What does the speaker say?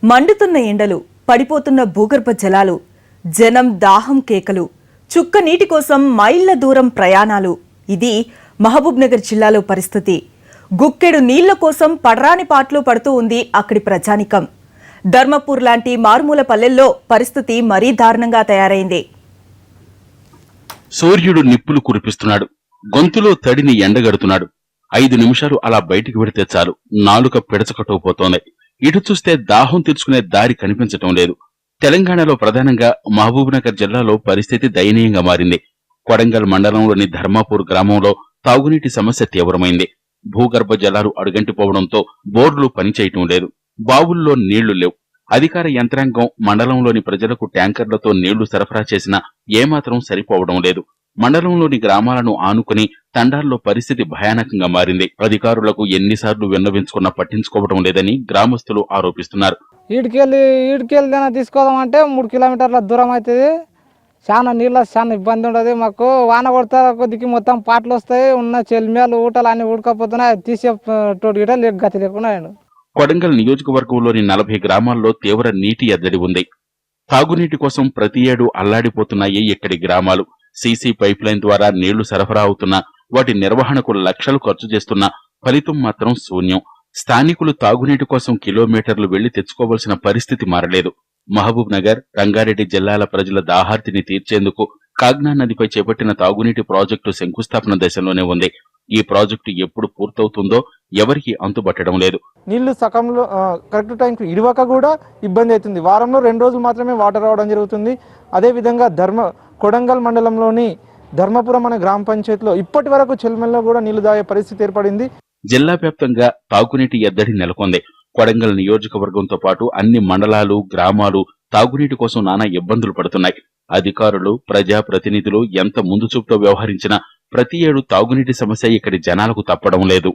మండుతున్న ఎండలు, పడిపోతున్న భూగర్భ జలాలు, జనం దాహం కేకలు, చుక్క నీటి కోసం మైళ్ల దూరం ప్రయాణాలు. ఇది మహబూబ్ నగర్ జిల్లాలో పరిస్థితి. గుక్కెడు నీళ్ల కోసం పడరాని పాట్లు పడుతూ ఉంది అక్కడి ప్రజానికం. ధర్మపూర్ లాంటి మారుమూల పల్లెల్లో పరిస్థితి మరీ దారుణంగా తయారైంది. సూర్యుడు నిప్పులు కురిపిస్తున్నాడు. గొంతులో తడిని ఎండగడుతున్నాడు. 5 నిమిషాలు అలా బయటికి వెడితే చాలు నాలుక పిడచకట్టుకుపోతోంది. ఇటు చూస్తే దాహం తీర్చుకునే దారి కనిపించటం లేదు. తెలంగాణలో ప్రధానంగా మహబూబ్ నగర్ జిల్లాలో పరిస్థితి దయనీయంగా మారింది. కొడంగల్ మండలంలోని ధర్మాపూర్ గ్రామంలో తాగునీటి సమస్య తీవ్రమైంది. భూగర్భ జలాలు అడుగంటిపోవడంతో బోర్డులు పనిచేయటం లేదు. బావుల్లో నీళ్లు లేవు. అధికార యంత్రాంగం మండలంలోని ప్రజలకు ట్యాంకర్లతో నీళ్లు సరఫరా చేసినా ఏమాత్రం సరిపోవడం లేదు. మండలంలోని గ్రామాలను ఆనుకుని తండాల్లో పరిస్థితి భయానకంగా మారింది. అధికారులకు ఎన్నిసార్లు విన్నవించుకున్నా పట్టించుకోవడం లేదని గ్రామస్తులు ఆరోపిస్తున్నారు. ఈడికెళ్ళి తీసుకోదామంటే 3 కిలోమీటర్ల దూరం అవుతుంది. చాలా ఇబ్బంది ఉండదు. మాకు వాన కొడతా కొద్దికి మొత్తం పాటలు వస్తాయి. ఉన్న చెల్మేలు ఊటలు అన్ని ఊడకపోతున్నాయి. తీసే తోటి గిట గతి లేకుండా. కొడంగల్ నియోజకవర్గంలోని 40 గ్రామాల్లో తీవ్ర నీటి ఎద్దడి ఉంది. తాగునీటి కోసం ప్రతి ఏడు అల్లాడిపోతున్నాయి ఇక్కడి గ్రామాలు. సీసీ పైప్ లైన్ ద్వారా నీళ్లు సరఫరా అవుతున్నా వాటి నిర్వహణకు లక్షలు ఖర్చు చేస్తున్నా ఫలితం మాత్రం శూన్యం. స్థానికులు తాగునీటి కోసం కిలోమీటర్లు వెళ్లి తెచ్చుకోవాల్సిన పరిస్థితి మారలేదు. మహబూబ్ నగర్, రంగారెడ్డి జిల్లాల ప్రజల దాహార్తిని తీర్చేందుకు కాగ్నా నదిపై చేపట్టిన తాగునీటి ప్రాజెక్టు శంకుస్థాపన దశలోనే ఉంది. ఈ ప్రాజెక్టు ఎప్పుడు పూర్తవుతుందో ఎవరికి అంతుబట్టడం లేదు. నీళ్లు సకంలో కరెక్ట్ టైంకి ఇరువక కూడా ఇబ్బంది అవుతుంది. వారంలో 2 రోజులు మాత్రమే వాటర్ రావడం జరుగుతుంది. అదేవిధంగా కొడంగల్ మండలంలోని ధర్మపురం అనే గ్రామ పంచాయతీలో ఇప్పటి వరకు చెల్మెల్లో కూడా నీళ్లు దాగే పరిస్థితి ఏర్పడింది. జిల్లా వ్యాప్తంగా తాగునీటి ఎద్దడి నెలకొంది. కొడంగల్ నియోజకవర్గంతో పాటు అన్ని మండలాలు, గ్రామాలు తాగునీటి కోసం నానా ఇబ్బందులు పడుతున్నాయి. అధికారులు, ప్రజా ప్రతినిధులు ఎంత ముందు చూపుతో వ్యవహరించినా ప్రతి ఏడు తాగునీటి సమస్య ఇక్కడి జనాలకు తప్పడం లేదు.